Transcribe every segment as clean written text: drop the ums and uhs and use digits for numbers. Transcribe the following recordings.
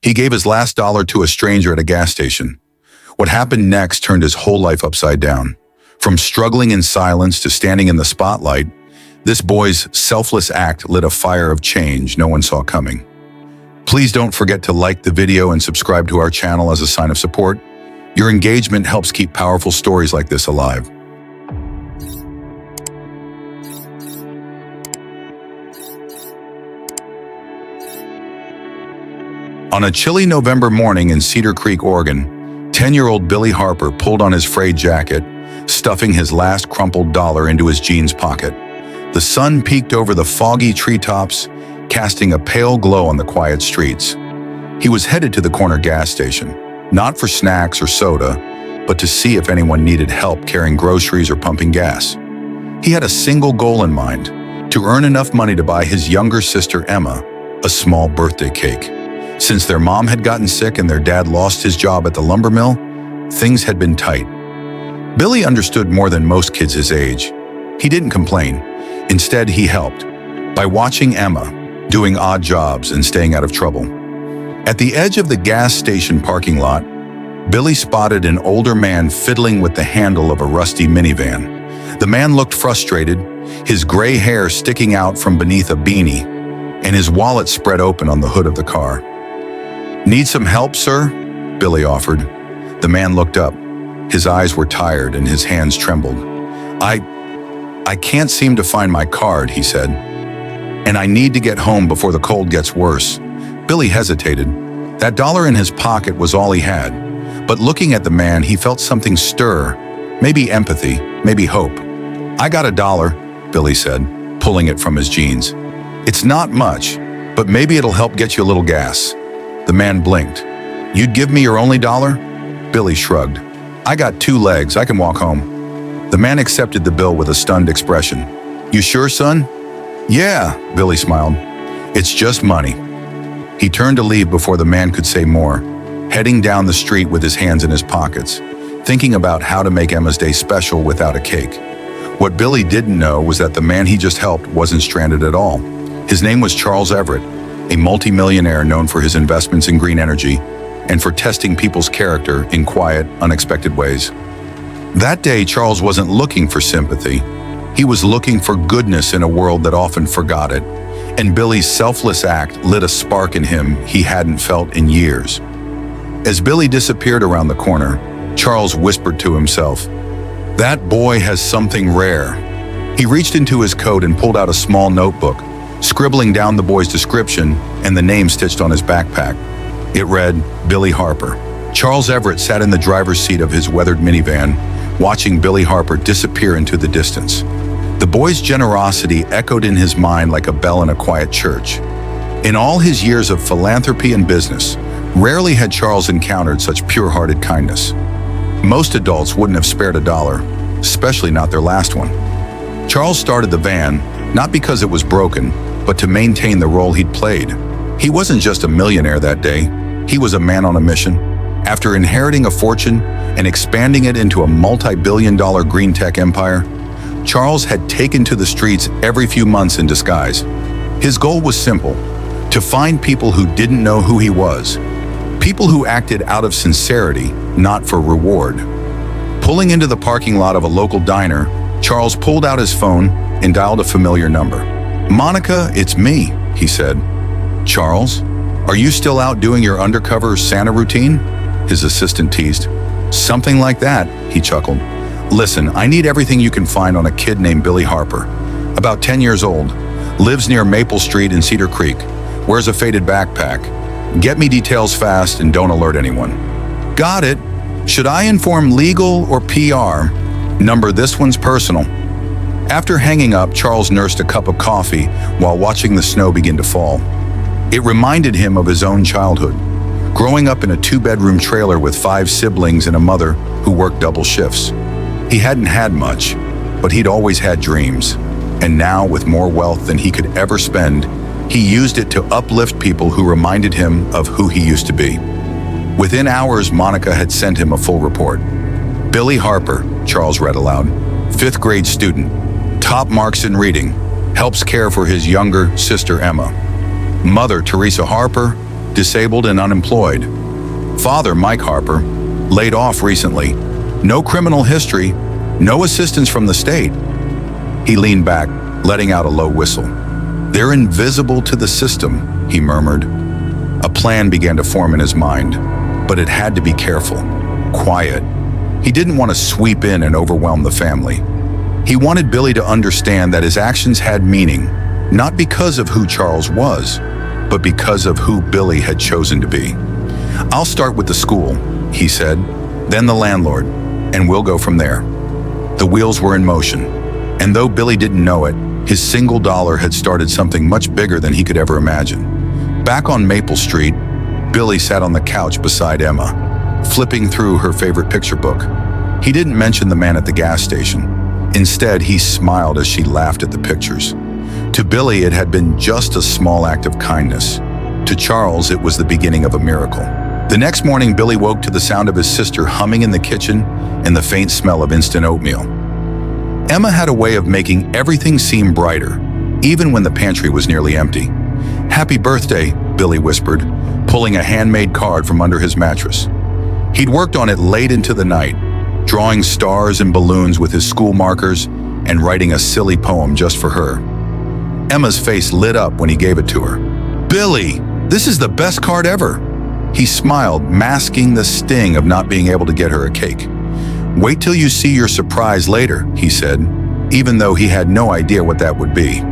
He gave his last dollar to a stranger at a gas station. What happened next turned his whole life upside down. From struggling in silence to standing in the spotlight, this boy's selfless act lit a fire of change no one saw coming. Please don't forget to like the video and subscribe to our channel as a sign of support. Your engagement helps keep powerful stories like this alive. On a chilly November morning in Cedar Creek, Oregon, 10-year-old Billy Harper pulled on his frayed jacket, stuffing his last crumpled dollar into his jeans pocket. The sun peeked over the foggy treetops, casting a pale glow on the quiet streets. He was headed to the corner gas station, not for snacks or soda, but to see if anyone needed help carrying groceries or pumping gas. He had a single goal in mind: to earn enough money to buy his younger sister Emma a small birthday cake. Since their mom had gotten sick and their dad lost his job at the lumber mill, things had been tight. Billy understood more than most kids his age. He didn't complain. Instead, he helped by watching Emma, doing odd jobs and staying out of trouble. At the edge of the gas station parking lot, Billy spotted an older man fiddling with the handle of a rusty minivan. The man looked frustrated, his gray hair sticking out from beneath a beanie, and his wallet spread open on the hood of the car. "Need some help, sir?" Billy offered. The man looked up. His eyes were tired and his hands trembled. I can't seem to find my card," he said. "And I need to get home before the cold gets worse." Billy hesitated. That dollar in his pocket was all he had. But looking at the man, he felt something stir. Maybe empathy, maybe hope. "I got $1, Billy said, pulling it from his jeans. "It's not much, but maybe it'll help get you a little gas." The man blinked. "You'd give me your only dollar?" Billy shrugged. "I got 2 legs, I can walk home." The man accepted the bill with a stunned expression. "You sure, son?" "Yeah," Billy smiled. "It's just money." He turned to leave before the man could say more, heading down the street with his hands in his pockets, thinking about how to make Emma's day special without a cake. What Billy didn't know was that the man he just helped wasn't stranded at all. His name was Charles Everett, a multi-millionaire known for his investments in green energy and for testing people's character in quiet, unexpected ways. That day, Charles wasn't looking for sympathy. He was looking for goodness in a world that often forgot it, and Billy's selfless act lit a spark in him he hadn't felt in years. As Billy disappeared around the corner, Charles whispered to himself, "That boy has something rare." He reached into his coat and pulled out a small notebook, scribbling down the boy's description and the name stitched on his backpack. It read, Billy Harper. Charles Everett sat in the driver's seat of his weathered minivan, watching Billy Harper disappear into the distance. The boy's generosity echoed in his mind like a bell in a quiet church. In all his years of philanthropy and business, rarely had Charles encountered such pure-hearted kindness. Most adults wouldn't have spared $1, especially not their last one. Charles started the van, not because it was broken, but to maintain the role he'd played. He wasn't just a millionaire that day, he was a man on a mission. After inheriting a fortune and expanding it into a multi-billion-dollar green tech empire, Charles had taken to the streets every few months in disguise. His goal was simple: to find people who didn't know who he was. People who acted out of sincerity, not for reward. Pulling into the parking lot of a local diner, Charles pulled out his phone and dialed a familiar number. "Monica, it's me," he said. "Charles, are you still out doing your undercover Santa routine?" his assistant teased. "Something like that," he chuckled. "Listen, I need everything you can find on a kid named Billy Harper. About 10 years old, lives near Maple Street in Cedar Creek, wears a faded backpack. Get me details fast and don't alert anyone." "Got it. Should I inform legal or PR? Number, this one's personal." After hanging up, Charles nursed a cup of coffee while watching the snow begin to fall. It reminded him of his own childhood, growing up in a 2-bedroom trailer with 5 siblings and a mother who worked double shifts. He hadn't had much, but he'd always had dreams. And now, with more wealth than he could ever spend, he used it to uplift people who reminded him of who he used to be. Within hours, Monica had sent him a full report. Billy Harper, Charles read aloud, 5th grade student, top marks in reading, helps care for his younger sister Emma. Mother Teresa Harper, disabled and unemployed. Father, Mike Harper, laid off recently. No criminal history, no assistance from the state. He leaned back, letting out a low whistle. They're invisible to the system, he murmured. A plan began to form in his mind, but it had to be careful, quiet. He didn't want to sweep in and overwhelm the family. He wanted Billy to understand that his actions had meaning, not because of who Charles was, but because of who Billy had chosen to be. I'll start with the school, he said, then the landlord, and we'll go from there. The wheels were in motion, and though Billy didn't know it, his single dollar had started something much bigger than he could ever imagine. Back on Maple Street, Billy sat on the couch beside Emma, flipping through her favorite picture book. He didn't mention the man at the gas station. Instead, he smiled as she laughed at the pictures. To Billy, it had been just a small act of kindness. To Charles, it was the beginning of a miracle. The next morning, Billy woke to the sound of his sister humming in the kitchen and the faint smell of instant oatmeal. Emma had a way of making everything seem brighter, even when the pantry was nearly empty. "Happy birthday," Billy whispered, pulling a handmade card from under his mattress. He'd worked on it late into the night, drawing stars and balloons with his school markers and writing a silly poem just for her. Emma's face lit up when he gave it to her. "Billy, this is the best card ever." He smiled, masking the sting of not being able to get her a cake. "Wait till you see your surprise later," he said, even though he had no idea what that would be.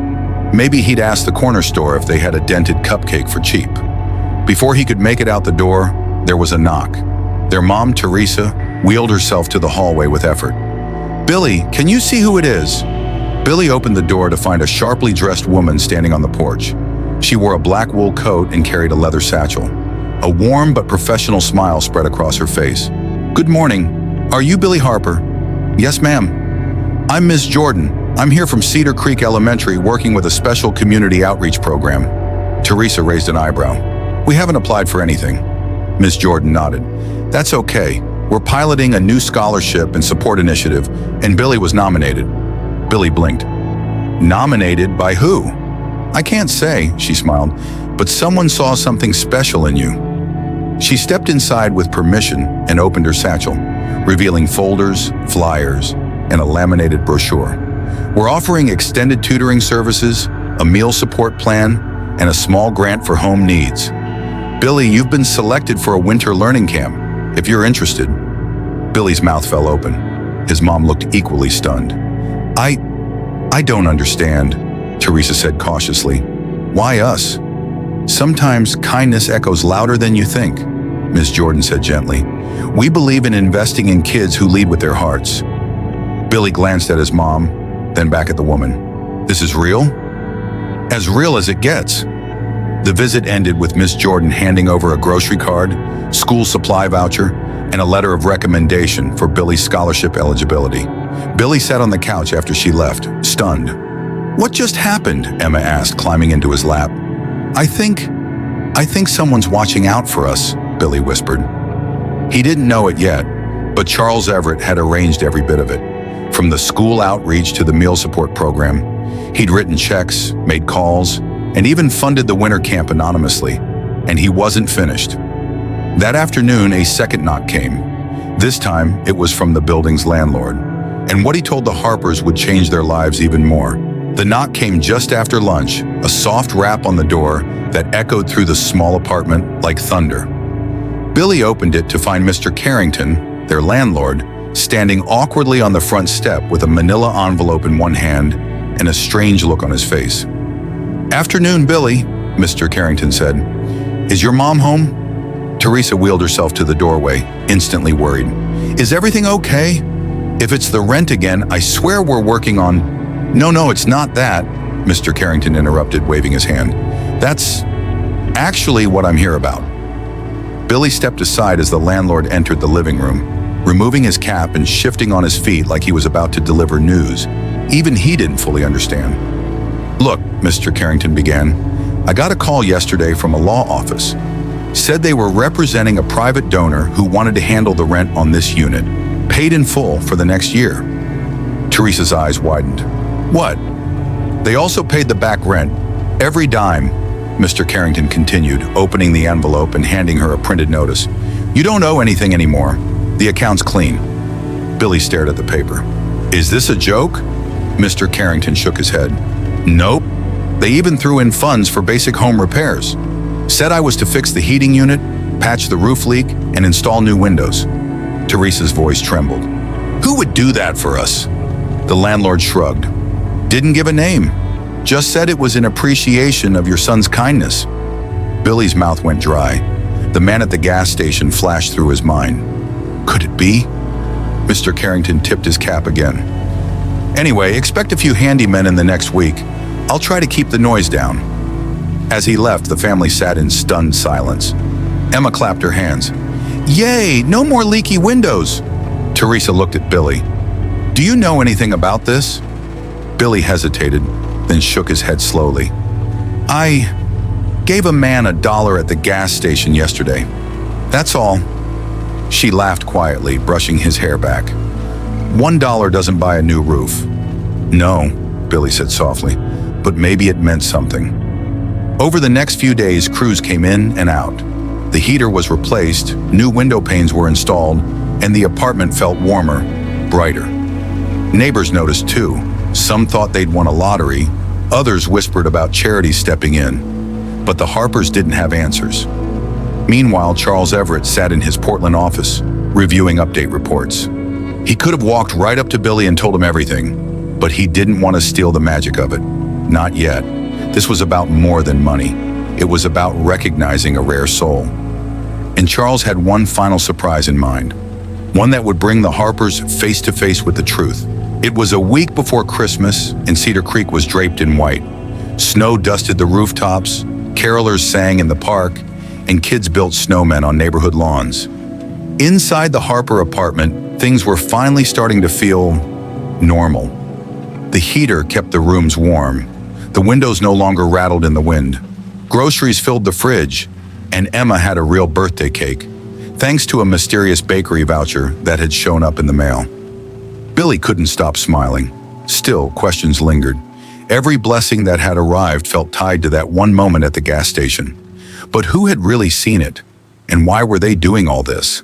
Maybe he'd ask the corner store if they had a dented cupcake for cheap. Before he could make it out the door, there was a knock. Their mom, Teresa, wheeled herself to the hallway with effort. "Billy, can you see who it is?" Billy opened the door to find a sharply dressed woman standing on the porch. She wore a black wool coat and carried a leather satchel. A warm but professional smile spread across her face. "Good morning. Are you Billy Harper?" "Yes, ma'am." "I'm Miss Jordan. I'm here from Cedar Creek Elementary working with a special community outreach program." Teresa raised an eyebrow. "We haven't applied for anything." Miss Jordan nodded. "That's okay. We're piloting a new scholarship and support initiative, and Billy was nominated." Billy blinked. "Nominated by who?" "I can't say," she smiled, "but someone saw something special in you." She stepped inside with permission and opened her satchel, revealing folders, flyers, and a laminated brochure. "We're offering extended tutoring services, a meal support plan, and a small grant for home needs. Billy, you've been selected for a winter learning camp, if you're interested." Billy's mouth fell open. His mom looked equally stunned. I don't understand," Teresa said cautiously. "Why us?" "Sometimes kindness echoes louder than you think," Ms. Jordan said gently. "We believe in investing in kids who lead with their hearts." Billy glanced at his mom, then back at the woman. "This is real?" "As real as it gets." The visit ended with Miss Jordan handing over a grocery card, school supply voucher, and a letter of recommendation for Billy's scholarship eligibility. Billy sat on the couch after she left, stunned. "What just happened?" Emma asked, climbing into his lap. I think someone's watching out for us," Billy whispered. He didn't know it yet, but Charles Everett had arranged every bit of it. From the school outreach to the meal support program, he'd written checks, made calls, and even funded the winter camp anonymously. And he wasn't finished. That afternoon, a second knock came. This time, it was from the building's landlord. And what he told the Harpers would change their lives even more. The knock came just after lunch, a soft rap on the door that echoed through the small apartment like thunder. Billy opened it to find Mr. Carrington, their landlord, standing awkwardly on the front step with a manila envelope in one hand and a strange look on his face. "Afternoon, Billy," Mr. Carrington said. "Is your mom home?" Teresa wheeled herself to the doorway, instantly worried. "Is everything okay? If it's the rent again, I swear we're working on—" No, it's not that," Mr. Carrington interrupted, waving his hand. "That's actually what I'm here about." Billy stepped aside as the landlord entered the living room, removing his cap and shifting on his feet like he was about to deliver news. Even he didn't fully understand. "Look," Mr. Carrington began, "I got a call yesterday from a law office. Said they were representing a private donor who wanted to handle the rent on this unit, paid in full for the next year." Teresa's eyes widened. "What?" "They also paid the back rent, every dime, Mr. Carrington continued, opening the envelope and handing her a printed notice. "You don't owe anything anymore. The account's clean." Billy stared at the paper. "Is this a joke?" Mr. Carrington shook his head. "Nope. They even threw in funds for basic home repairs. Said I was to fix the heating unit, patch the roof leak, and install new windows." Teresa's voice trembled. "Who would do that for us?" The landlord shrugged. "Didn't give a name. Just said it was in appreciation of your son's kindness." Billy's mouth went dry. The man at the gas station flashed through his mind. Could it be? Mr. Carrington tipped his cap again. "Anyway, expect a few handymen in the next week. I'll try to keep the noise down." As he left, the family sat in stunned silence. Emma clapped her hands. "Yay, no more leaky windows!" Teresa looked at Billy. "Do you know anything about this?" Billy hesitated, then shook his head slowly. "I gave a man $1 at the gas station yesterday. That's all." She laughed quietly, brushing his hair back. $1 doesn't buy a new roof." "No," Billy said softly, "but maybe it meant something." Over the next few days, crews came in and out. The heater was replaced, new window panes were installed, and the apartment felt warmer, brighter. Neighbors noticed too. Some thought they'd won a lottery, others whispered about charities stepping in. But the Harpers didn't have answers. Meanwhile, Charles Everett sat in his Portland office, reviewing update reports. He could have walked right up to Billy and told him everything, but he didn't want to steal the magic of it. Not yet. This was about more than money. It was about recognizing a rare soul. And Charles had one final surprise in mind, one that would bring the Harpers face to face with the truth. It was a week before Christmas, and Cedar Creek was draped in white. Snow dusted the rooftops, carolers sang in the park, and kids built snowmen on neighborhood lawns. Inside the Harper apartment, things were finally starting to feel normal. The heater kept the rooms warm. The windows no longer rattled in the wind. Groceries filled the fridge, and Emma had a real birthday cake, thanks to a mysterious bakery voucher that had shown up in the mail. Billy couldn't stop smiling. Still, questions lingered. Every blessing that had arrived felt tied to that one moment at the gas station. But who had really seen it? And why were they doing all this?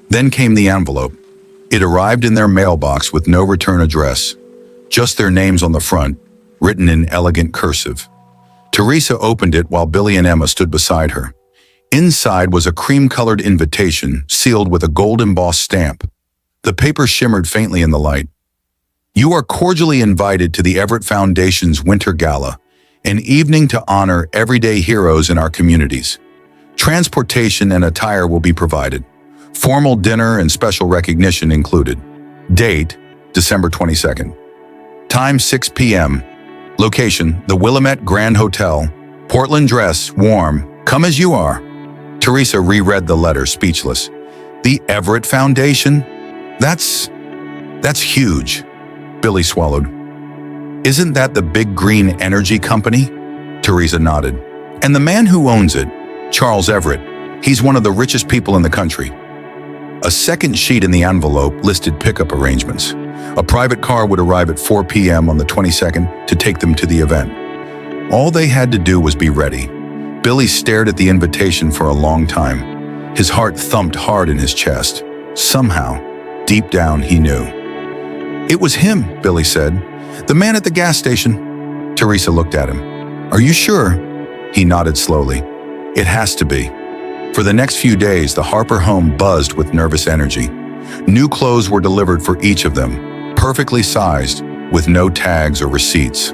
Then came the envelope. It arrived in their mailbox with no return address, just their names on the front, written in elegant cursive. Teresa opened it while Billy and Emma stood beside her. Inside was a cream-colored invitation sealed with a gold-embossed stamp. The paper shimmered faintly in the light. "You are cordially invited to the Everett Foundation's Winter Gala, an evening to honor everyday heroes in our communities. Transportation and attire will be provided. Formal dinner and special recognition included. Date, December 22nd. Time 6 p.m. Location, the Willamette Grand Hotel. Portland dress, warm. Come as you are." Teresa reread the letter, speechless. "The Everett Foundation? That's huge." Billy swallowed. "Isn't that the big green energy company?" Teresa nodded. "And the man who owns it, Charles Everett, he's one of the richest people in the country." A second sheet in the envelope listed pickup arrangements. A private car would arrive at 4 p.m. on the 22nd to take them to the event. All they had to do was be ready. Billy stared at the invitation for a long time. His heart thumped hard in his chest. Somehow, deep down, he knew. "It was him," Billy said. "The man at the gas station." Teresa looked at him. "Are you sure?" He nodded slowly. "It has to be." For the next few days, the Harper home buzzed with nervous energy. New clothes were delivered for each of them, perfectly sized, with no tags or receipts.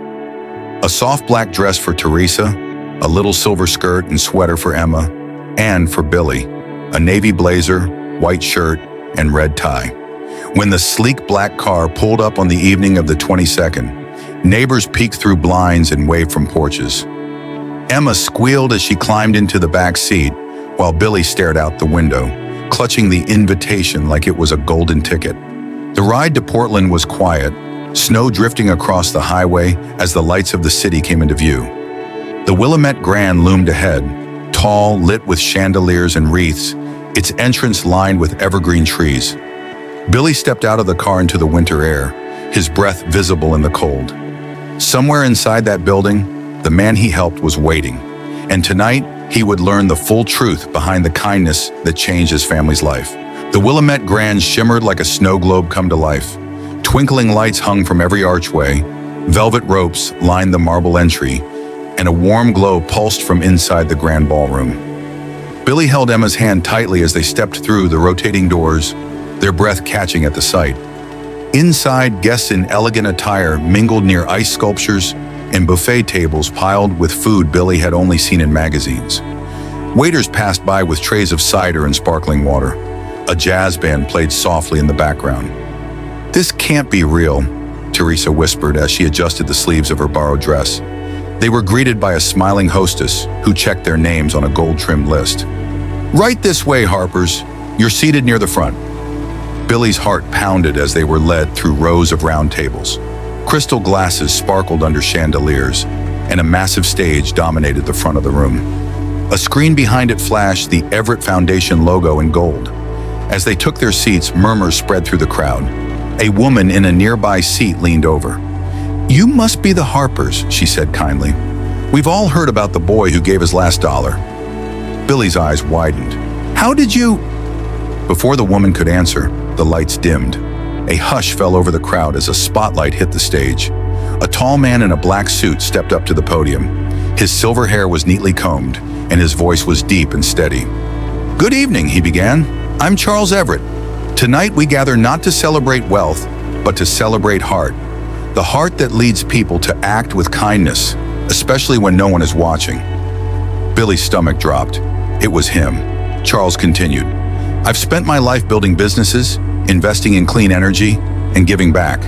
A soft black dress for Teresa, a little silver skirt and sweater for Emma, and for Billy, a navy blazer, white shirt, and red tie. When the sleek black car pulled up on the evening of the 22nd, neighbors peeked through blinds and waved from porches. Emma squealed as she climbed into the back seat, while Billy stared out the window, clutching the invitation like it was a golden ticket. The ride to Portland was quiet, snow drifting across the highway as the lights of the city came into view. The Willamette Grand loomed ahead, tall, lit with chandeliers and wreaths, its entrance lined with evergreen trees. Billy stepped out of the car into the winter air, his breath visible in the cold. Somewhere inside that building, the man he helped was waiting, And tonight, he would learn the full truth behind the kindness that changed his family's life. The Willamette Grand shimmered like a snow globe come to life. Twinkling lights hung from every archway, velvet ropes lined the marble entry, and a warm glow pulsed from inside the grand ballroom. Billy held Emma's hand tightly as they stepped through the rotating doors, their breath catching at the sight. Inside, guests in elegant attire mingled near ice sculptures and buffet tables piled with food Billy had only seen in magazines. Waiters passed by with trays of cider and sparkling water. A jazz band played softly in the background. "This can't be real," Teresa whispered as she adjusted the sleeves of her borrowed dress. They were greeted by a smiling hostess who checked their names on a gold-trimmed list. "Right this way, Harpers. You're seated near the front." Billy's heart pounded as they were led through rows of round tables. Crystal glasses sparkled under chandeliers, and a massive stage dominated the front of the room. A screen behind it flashed the Everett Foundation logo in gold. As they took their seats, murmurs spread through the crowd. A woman in a nearby seat leaned over. "You must be the Harpers," she said kindly. "We've all heard about the boy who gave his last dollar." Billy's eyes widened. "How did you—" Before the woman could answer, the lights dimmed. A hush fell over the crowd as a spotlight hit the stage. A tall man in a black suit stepped up to the podium. His silver hair was neatly combed, and his voice was deep and steady. "Good evening," he began. "I'm Charles Everett. Tonight we gather not to celebrate wealth, but to celebrate heart. The heart that leads people to act with kindness, especially when no one is watching." Billy's stomach dropped. It was him. Charles continued. "I've spent my life building businesses, investing in clean energy, and giving back.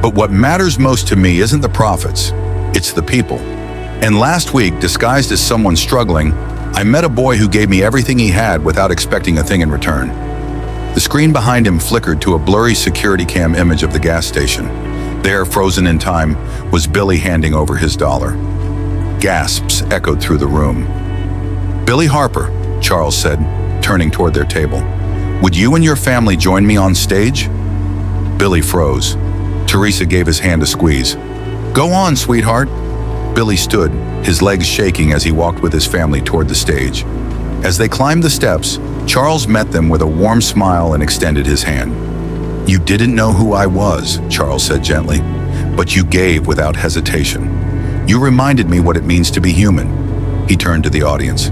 But what matters most to me isn't the profits, it's the people. And last week, disguised as someone struggling, I met a boy who gave me everything he had without expecting a thing in return." The screen behind him flickered to a blurry security cam image of the gas station. There, frozen in time, was Billy handing over his dollar. Gasps echoed through the room. "Billy Harper," Charles said, turning toward their table. "Would you and your family join me on stage?" Billy froze. Teresa gave his hand a squeeze. "Go on, sweetheart." Billy stood, his legs shaking as he walked with his family toward the stage. As they climbed the steps, Charles met them with a warm smile and extended his hand. "You didn't know who I was," Charles said gently, "but you gave without hesitation. You reminded me what it means to be human." He turned to the audience.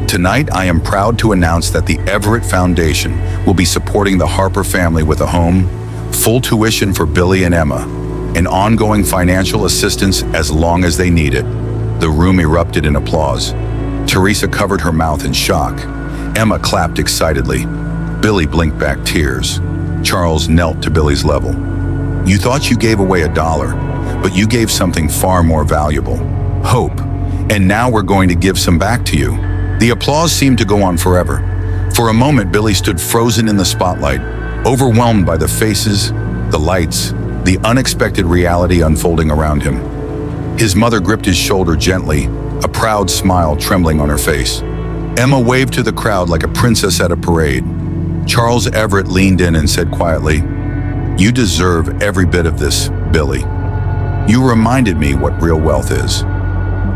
"Tonight, I am proud to announce that the Everett Foundation will be supporting the Harper family with a home, full tuition for Billy and Emma, and ongoing financial assistance as long as they need it." The room erupted in applause. Teresa covered her mouth in shock. Emma clapped excitedly. Billy blinked back tears. Charles knelt to Billy's level. "You thought you gave away $1, but you gave something far more valuable. Hope. And now we're going to give some back to you." The applause seemed to go on forever. For a moment, Billy stood frozen in the spotlight, overwhelmed by the faces, the lights, the unexpected reality unfolding around him. His mother gripped his shoulder gently, a proud smile trembling on her face. Emma waved to the crowd like a princess at a parade. Charles Everett leaned in and said quietly, "You deserve every bit of this, Billy. You reminded me what real wealth is."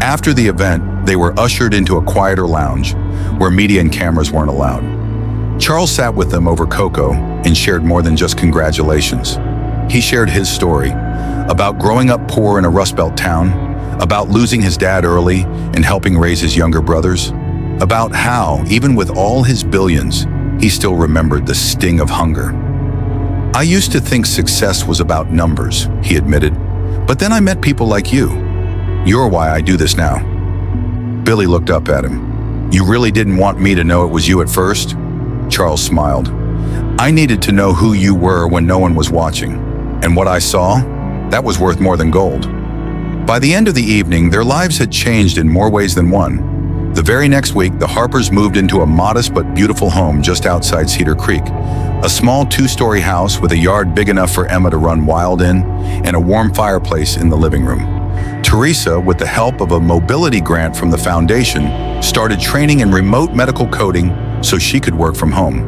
After the event, they were ushered into a quieter lounge where media and cameras weren't allowed. Charles sat with them over cocoa and shared more than just congratulations. He shared his story about growing up poor in a Rust Belt town, about losing his dad early and helping raise his younger brothers, about how, even with all his billions, he still remembered the sting of hunger. "I used to think success was about numbers," he admitted, "but then I met people like you. You're why I do this now." Billy looked up at him. "You really didn't want me to know it was you at first?" Charles smiled. "I needed to know who you were when no one was watching. And what I saw, that was worth more than gold." By the end of the evening, their lives had changed in more ways than one. The very next week, the Harpers moved into a modest but beautiful home just outside Cedar Creek, a small 2-story house with a yard big enough for Emma to run wild in and a warm fireplace in the living room. Teresa, with the help of a mobility grant from the foundation, started training in remote medical coding so she could work from home.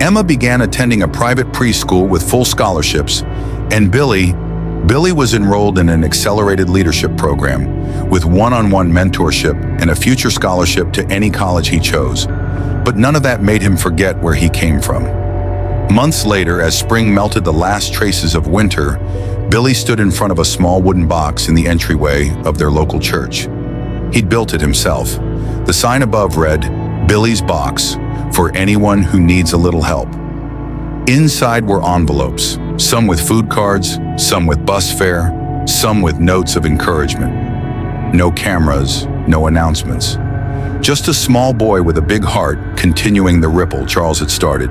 Emma began attending a private preschool with full scholarships, and Billy was enrolled in an accelerated leadership program, with one-on-one mentorship and a future scholarship to any college he chose. But none of that made him forget where he came from. Months later, as spring melted the last traces of winter, Billy stood in front of a small wooden box in the entryway of their local church. He'd built it himself. The sign above read, "Billy's Box, for anyone who needs a little help." Inside were envelopes, some with food cards, some with bus fare, some with notes of encouragement. No cameras, no announcements. Just a small boy with a big heart continuing the ripple Charles had started.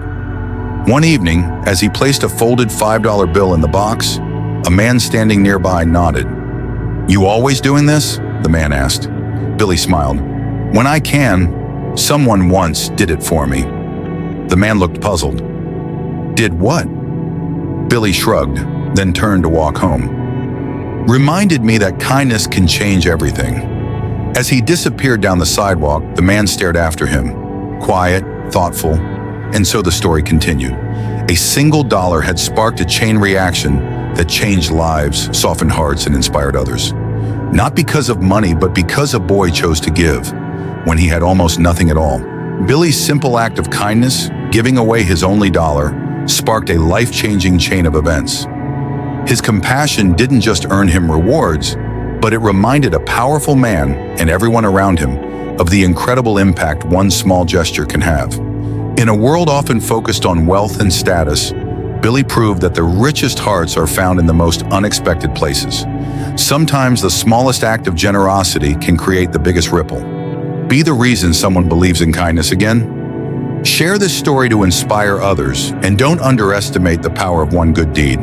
One evening, as he placed a folded $5 bill in the box, a man standing nearby nodded. "You always doing this?" the man asked. Billy smiled. "When I can, someone once did it for me." The man looked puzzled. "Did what?" Billy shrugged, then turned to walk home. "Reminded me that kindness can change everything." As he disappeared down the sidewalk, the man stared after him, quiet, thoughtful, and so the story continued. A single dollar had sparked a chain reaction that changed lives, softened hearts, and inspired others. Not because of money, but because a boy chose to give when he had almost nothing at all. Billy's simple act of kindness, giving away his only dollar, sparked a life-changing chain of events. His compassion didn't just earn him rewards, but it reminded a powerful man and everyone around him of the incredible impact one small gesture can have. In a world often focused on wealth and status, Billy proved that the richest hearts are found in the most unexpected places. Sometimes the smallest act of generosity can create the biggest ripple. Be the reason someone believes in kindness again. Share this story to inspire others, and don't underestimate the power of one good deed.